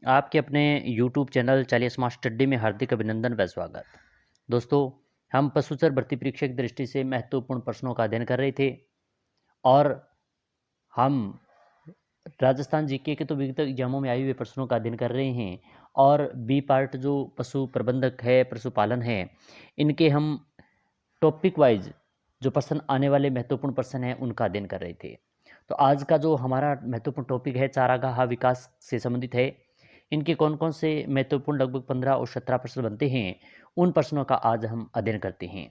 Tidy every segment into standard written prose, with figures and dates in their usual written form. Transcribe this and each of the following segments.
आपके अपने YouTube channel चालीस स्मार्ट स्टडी में हार्दिक अभिनंदन व स्वागत। दोस्तों, हम पशुचर भर्ती परीक्षा की दृष्टि से महत्वपूर्ण प्रश्नों का अध्ययन कर रहे थे और हम राजस्थान जीके के तो विगत एग्जामों में आए हुए प्रश्नों का अध्ययन कर रहे हैं और बी पार्ट जो पशु प्रबंधक है, पशुपालन है, इनके हम टॉपिक वाइज जो प्रश्न आने वाले महत्वपूर्ण प्रश्न हैं उनका अध्ययन कर रहे थे। तो आज का जो हमारा महत्वपूर्ण टॉपिक है चारागाह विकास से संबंधित है। इनके कौन कौन से महत्वपूर्ण लगभग 15 और 17 प्रश्न बनते हैं, उन प्रश्नों का आज हम अध्ययन करते हैं।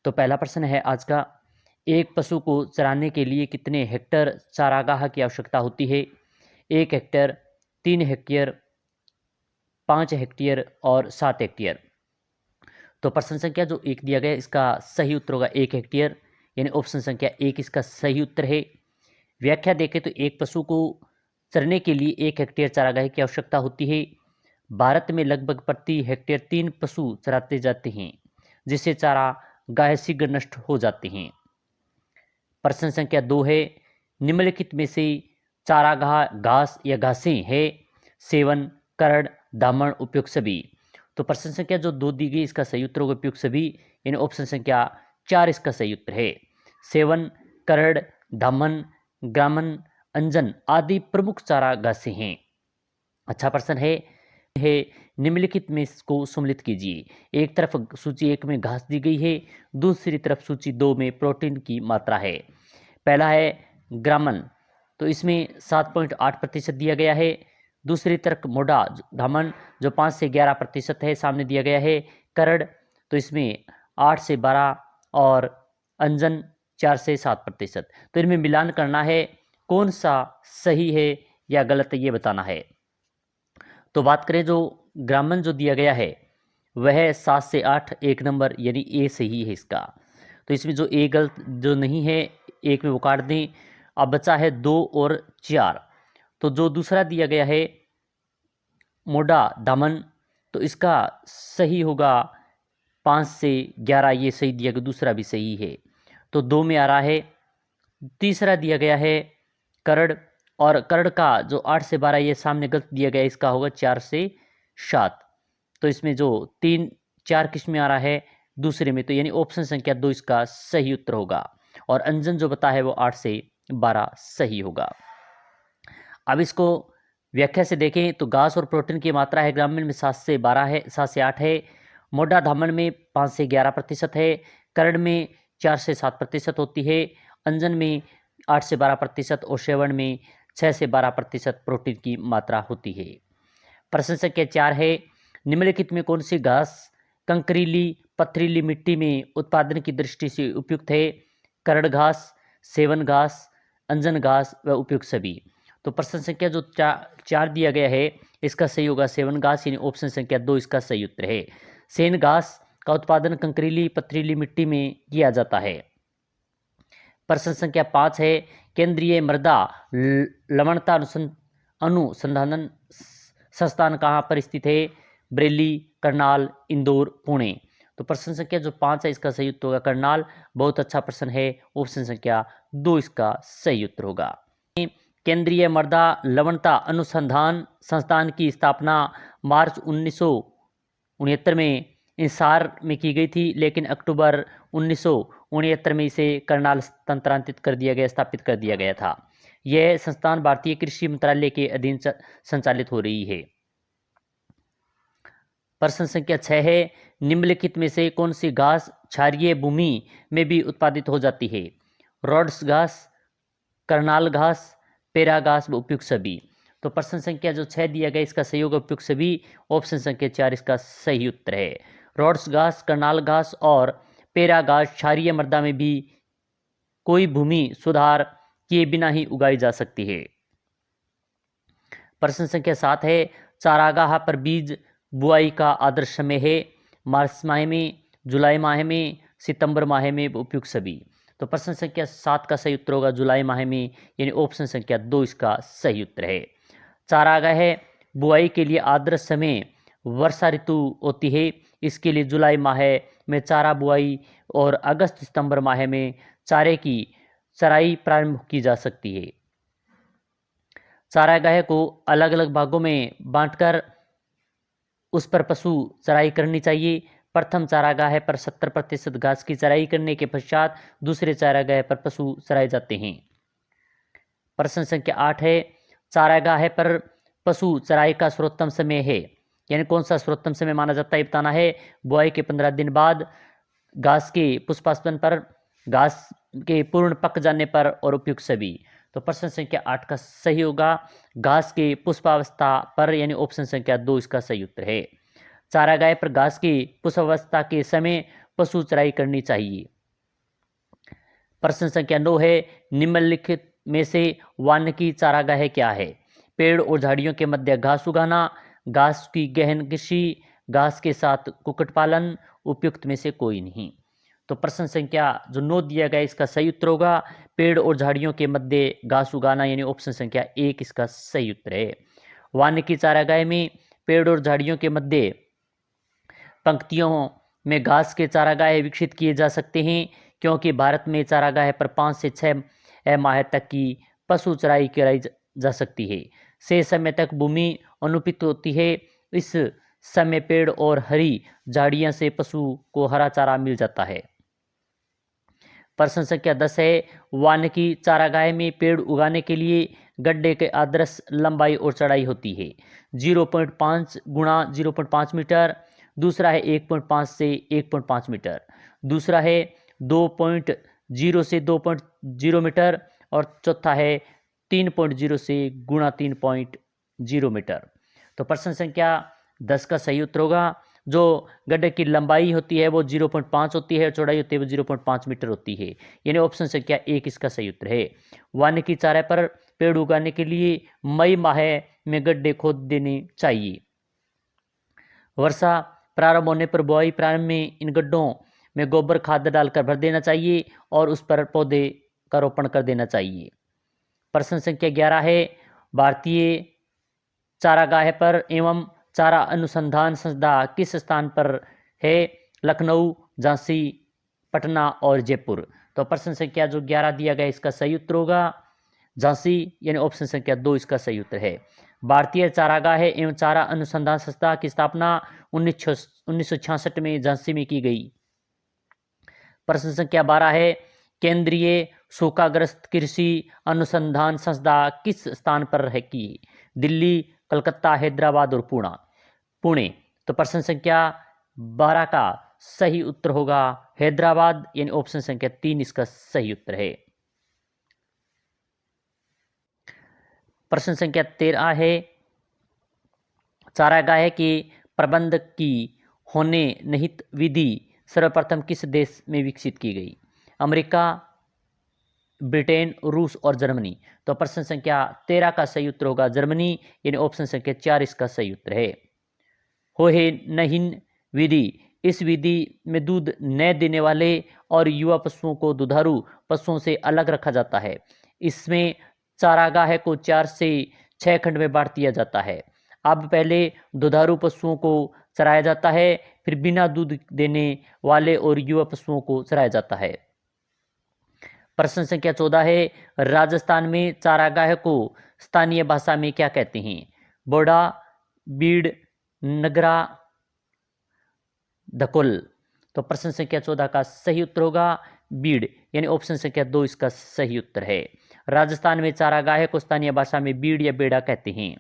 तो पहला प्रश्न है आज का, एक पशु को चराने के लिए कितने हेक्टेयर चारागाह की आवश्यकता होती है? 1 हेक्टेयर, 3 हेक्टेयर, 5 हेक्टेयर और 7 हेक्टेयर। तो प्रश्न संख्या जो 1 दिया गया इसका सही उत्तर होगा 1 हेक्टेयर, यानी ऑप्शन संख्या 1 इसका सही उत्तर है। व्याख्या देखें तो एक पशु को चरने के लिए 1 हेक्टेयर चारागाह की आवश्यकता होती है। भारत में लगभग प्रति हेक्टेयर 3 पशु चराते जाते हैं, जिससे चारागाह शीघ्र नष्ट हो जाते हैं। प्रश्न संख्या 2 है, निम्नलिखित में से चारागाह घास या घासें है? सेवन, करड़, दामन, उपयुक्त सभी। तो प्रश्न संख्या जो 2 दी गई इसका सही उत्तर होगा उपयुक्त सभी, यानी ऑप्शन संख्या 4 इसका सही उत्तर है। सेवन, करड़, दामन, ग्रामन, अंजन आदि प्रमुख चारा घासें हैं। अच्छा प्रश्न है निम्नलिखित में इसको सम्मिलित कीजिए। एक तरफ सूची 1 में घास दी गई है, दूसरी तरफ सूची 2 में प्रोटीन की मात्रा है। पहला है ग्रामन, तो इसमें 7.8% दिया गया है। दूसरी तरफ मोडा धामन जो 5 से 11% है, सामने दिया गया है। करड़ तो इसमें 8 से 12 और अंजन 4 से 7%। तो इनमें मिलान करना है, कौन सा सही है या गलत ये बताना है। तो बात करें जो ग्रामन जो दिया गया है वह 7 से 8 1 नंबर यानी ए सही है इसका। तो इसमें जो ए गलत जो नहीं है, एक में वो काट दें। अब बचा है 2 और 4। तो जो दूसरा दिया गया है मोडा दामन, तो इसका सही होगा 5 से 11, ये सही दिया गया, दूसरा भी सही है, तो 2 में आ रहा है। तीसरा दिया गया है करड़, और करड़ का जो 8 से 12 ये सामने गलत दिया गया, इसका होगा 4 से 7। तो इसमें जो 3 4 किस में आ रहा है दूसरे में, तो यानी ऑप्शन संख्या 2 इसका सही उत्तर होगा। और अंजन जो बता है वो 8 से 12 सही होगा। अब इसको व्याख्या से देखें तो घास और प्रोटीन की मात्रा है ग्रामीण में 7 से 12 है, 7 से 8 है। मोटा धामन में 5 से 11% है। करड़ में 4 से 7% होती है। अंजन में 8 से 12% और सेवन में 6 से 12% प्रोटीन की मात्रा होती है। प्रश्न संख्या 4 है, निम्नलिखित में कौन सी घास कंकरीली पथरीली मिट्टी में उत्पादन की दृष्टि से उपयुक्त है? करड़ घास, सेवन घास, अंजन घास व उपयुक्त सभी। तो प्रश्न संख्या जो 4 दिया गया है इसका सही होगा सेवन घास, यानी ऑप्शन संख्या 2 इसका सही उत्तर है। सेन घास का उत्पादन कंकरीली पथरीली मिट्टी में किया जाता है। प्रश्न संख्या 5 है, केंद्रीय मृदा लवणता अनुसंधान संस्थान कहाँ पर स्थित है? बरेली, करनाल, इंदौर, पुणे। तो प्रश्न संख्या जो 5 है इसका सही उत्तर होगा करनाल। बहुत अच्छा प्रश्न है, ऑप्शन संख्या 2 इसका सही उत्तर होगा। केंद्रीय मृदा लवणता अनुसंधान संस्थान की स्थापना मार्च 1969 में इंसार में की गई थी, लेकिन अक्टूबर 1969 में इसे करनाल स्थानांतरित कर दिया गया, स्थापित कर दिया गया था। यह संस्थान भारतीय कृषि मंत्रालय के अधीन संचालित हो रही है। प्रश्न संख्या 6 है, निम्नलिखित में से कौन सी घास क्षारीय भूमि में भी उत्पादित हो जाती है? रोड्स घास, करनाल घास, पेरा घास व उपयुक्त सभी। तो प्रश्न संख्या जो 6 दिया गया इसका सही होगा उपयुक्त सभी। ऑप्शन संख्या 4 इसका सही उत्तर है। रोड्स घास, करनाल घास और पेरा घास क्षारीय मृदा में भी कोई भूमि सुधार किए बिना ही उगाई जा सकती है। प्रश्न संख्या 7 है, चारागाह पर बीज बुआई का आदर्श समय है? मार्च माह में, जुलाई माह में, सितंबर माह में उपयुक्त सभी। तो प्रश्न संख्या 7 का सही उत्तर होगा जुलाई माह में, यानी ऑप्शन संख्या 2 इसका सही उत्तर है। चारागाह बुआई के लिए आदर्श समय वर्षा ऋतु होती है। इसके लिए जुलाई माह में चारा बुआई और अगस्त सितंबर माह में चारे की चराई प्रारंभ की जा सकती है। चारागाह को अलग अलग भागों में बांटकर उस पर पशु चराई करनी चाहिए। प्रथम चारागाह पर 70% घास की चराई करने के पश्चात दूसरे चारागाह पर पशु चराए जाते हैं। प्रश्न संख्या 8 है, चारागाह पर पशु चराई का सर्वोत्तम समय है, यानी कौन सा सर्वोत्तम समय माना जाता है बताना है। बुआई के 15 दिन बाद, घास के पुष्पास्पन पर, घास के पूर्ण पक जाने पर और उपयुक्त सभी। तो प्रश्न संख्या 8 का सही होगा घास के पुष्पावस्था पर, यानी ऑप्शन संख्या 2 इसका सही उत्तर है। चारागाह पर घास की पुष्पावस्था के समय पशु चराई करनी चाहिए। प्रश्न संख्या 9 है, निम्नलिखित में से वानिकी चारागाह क्या है। पेड़ और झाड़ियों के मध्य घास उगाना, घास की गहन कृषि, घास के साथ कुक्कुट पालन, उपयुक्त में से कोई नहीं। तो प्रश्न संख्या जो 9 दिया गया इसका सही उत्तर होगा पेड़ और झाड़ियों के मध्य घास उगाना, यानी ऑप्शन संख्या 1 इसका सही उत्तर है। वानिकी चारागाह में पेड़ और झाड़ियों के मध्य पंक्तियों में घास के चारागाह विकसित किए जा सकते हैं, क्योंकि भारत में चारागाह पर 5 से 6 माह तक की पशु चराई कराई जा सकती है। से समय तक भूमि अनुपयुक्त होती है। इस समय पेड़ और हरी झाड़ियां से पशु को हरा चारा मिल जाता है। प्रश्न संख्या 10 है, वानिकी चारागाह में पेड़ उगाने के लिए गड्ढे के आदर्श लंबाई और चौड़ाई होती है 0.5 गुणा 0.5 मीटर, दूसरा है 1.5 से 1.5 मीटर, दूसरा है 2.0 से 2.0 मीटर और चौथा है 3.0 से गुणा 3.0 मीटर। तो प्रश्न संख्या 10 का सही उत्तर होगा जो गड्ढे की लंबाई होती है वो 0.5 होती है, चौड़ाई होती है वो 0.5 मीटर होती है, यानी ऑप्शन संख्या 1 इसका सही उत्तर है। वानिकी चारा पर पेड़ उगाने के लिए मई माह में गड्ढे खोद देने चाहिए। वर्षा प्रारंभ होने पर बुआई प्रारंभ में इन गड्ढों में गोबर खाद डालकर भर देना चाहिए और उस पर पौधे का रोपण कर देना चाहिए। प्रश्न संख्या 11 है, भारतीय चारागाह पर एवं चारा अनुसंधान संस्था किस स्थान पर है। लखनऊ, झांसी, पटना और जयपुर। तो प्रश्न संख्या जो 11 दिया गया इसका सही उत्तर होगा झांसी, यानी ऑप्शन संख्या 2 इसका सही उत्तर है। भारतीय चारागाह एवं चारा अनुसंधान संस्था की स्थापना 1966 में झांसी में की गई। प्रश्न संख्या 12 है, केंद्रीय सूखाग्रस्त कृषि अनुसंधान संस्था किस स्थान पर है की। दिल्ली, कलकत्ता, हैदराबाद और पुणे। तो प्रश्न संख्या 12 का सही उत्तर होगा हैदराबाद, यानी ऑप्शन संख्या 3 इसका सही उत्तर है। प्रश्न संख्या 13 है, चारागाह के प्रबंध की होने निहित विधि सर्वप्रथम किस देश में विकसित की गई। अमेरिका, ब्रिटेन, रूस और जर्मनी। तो प्रश्न संख्या 13 का सही उत्तर होगा जर्मनी, यानी ऑप्शन संख्या 4 इसका सही उत्तर है। होहेनहीन विधि, इस विधि में दूध न देने वाले और युवा पशुओं को दुधारू पशुओं से अलग रखा जाता है। इसमें चारागाह को 4 से 6 खंड में बांट दिया जाता है। अब पहले दुधारू पशुओं को चराया जाता है, फिर बिना दूध देने वाले और युवा पशुओं को चराया जाता है। प्रश्न संख्या 14 है, राजस्थान में चारागाह को स्थानीय भाषा में क्या कहते हैं। बोडा, बीड़, नगरा, धकोल। तो प्रश्न संख्या 14 का सही उत्तर होगा बीड़, यानी ऑप्शन संख्या 2 इसका सही उत्तर है। राजस्थान में चारागाह को स्थानीय भाषा में बीड़ या बेड़ा कहते हैं।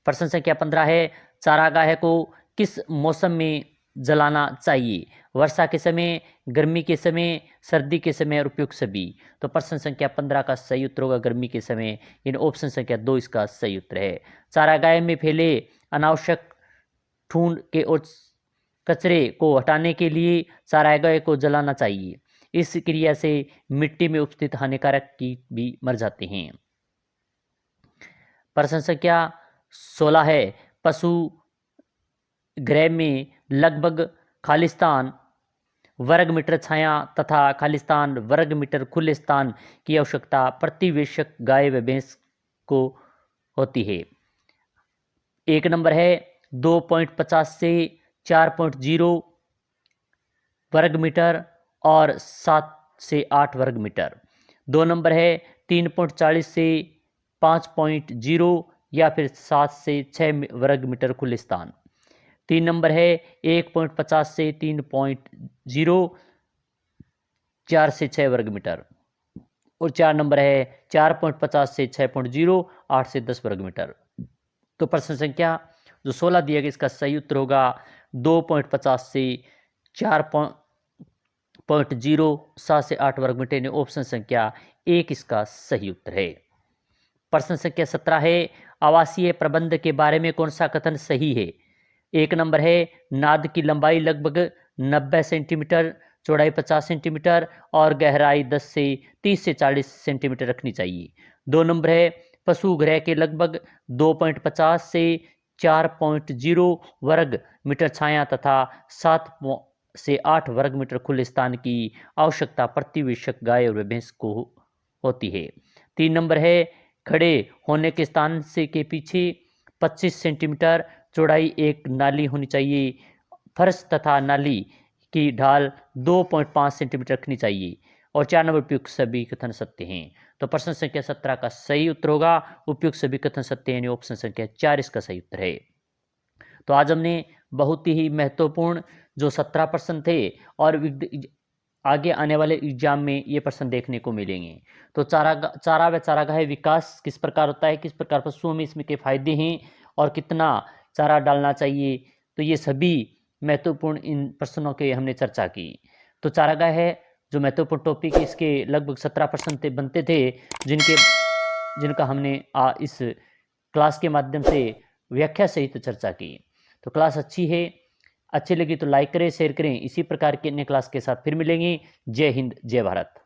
प्रश्न संख्या 15 है, चारागाह को किस मौसम में जलाना चाहिए। वर्षा के समय, गर्मी के समय, सर्दी के समय और उपयुक्त सभी। तो प्रश्न संख्या 15 का सही उत्तर होगा गर्मी के समय, यानी ऑप्शन संख्या 2 इसका सही उत्तर है। चारागाह में फैले अनावश्यक ठूंठ के और कचरे को हटाने के लिए चारागाह को जलाना चाहिए। इस क्रिया से मिट्टी में उपस्थित हानिकारक कीट भी मर जाते हैं। प्रश्न संख्या 16 है, पशु गृह में लगभग खालिस्तान वर्ग मीटर छाया तथा खालिस्तान वर्ग मीटर खुले स्थान की आवश्यकता प्रतिवेशक गाय व भैंस को होती है। एक नंबर है 2.50 से 4.0 वर्ग मीटर और 7 से 8 वर्ग मीटर। 2 नंबर है 3.40 से 5.0 या फिर 7 से 6 वर्ग मीटर खुले स्थान। 3 नंबर है 1.50 से 3.0 4 से 6 वर्ग मीटर। और 4 नंबर है 4.50 से 6.0 8 से 10 वर्ग मीटर। तो प्रश्न संख्या जो 16 दिया गया इसका सही उत्तर होगा 2.50 से 4.0 7 से 8 वर्ग मीटर, यानी ऑप्शन संख्या 1 इसका सही उत्तर है। प्रश्न संख्या 17 है आवासीय प्रबंध के बारे में कौन सा कथन सही है। 1 नंबर है नाद की लंबाई लगभग 90 सेंटीमीटर, चौड़ाई 50 सेंटीमीटर और गहराई 10 से 30 से 40 सेंटीमीटर रखनी चाहिए। 2 नंबर है पशु गृह के लगभग 2.50 से 4.0 वर्ग मीटर छाया तथा 7 से 8 वर्ग मीटर खुले स्थान की आवश्यकता प्रति विषक गाय और भैंस को होती है। 3 नंबर है खड़े होने के स्थान से के पीछे 25 सेंटीमीटर चौड़ाई एक नाली होनी चाहिए। फर्श तथा नाली की ढाल 2.5 सेंटीमीटर रखनी चाहिए। और 4 नंबर उपयुक्त सभी कथन सत्य हैं। तो प्रश्न संख्या 17 का सही उत्तर होगा उपयुक्त सभी कथन सत्य हैं, ऑप्शन संख्या 4 इसका सही उत्तर है। तो आज हमने बहुत ही महत्वपूर्ण जो 17 प्रश्न थे और आगे आने वाले एग्जाम में ये प्रश्न देखने को मिलेंगे। तो चारा व चारागाह विकास किस प्रकार होता है, किस प्रकार पशुओं में इसमें के फायदे हैं और कितना चारा डालना चाहिए, तो ये सभी महत्वपूर्ण इन प्रश्नों के हमने चर्चा की। तो चारागाह है जो महत्वपूर्ण टॉपिक, इसके लगभग 17 प्रश्न बनते थे जिनका हमने इस क्लास के माध्यम से व्याख्या सहित चर्चा की। तो क्लास अच्छी लगी तो लाइक करें, शेयर करें। इसी प्रकार के अन्य क्लास के साथ फिर मिलेंगे। जय हिंद, जय भारत।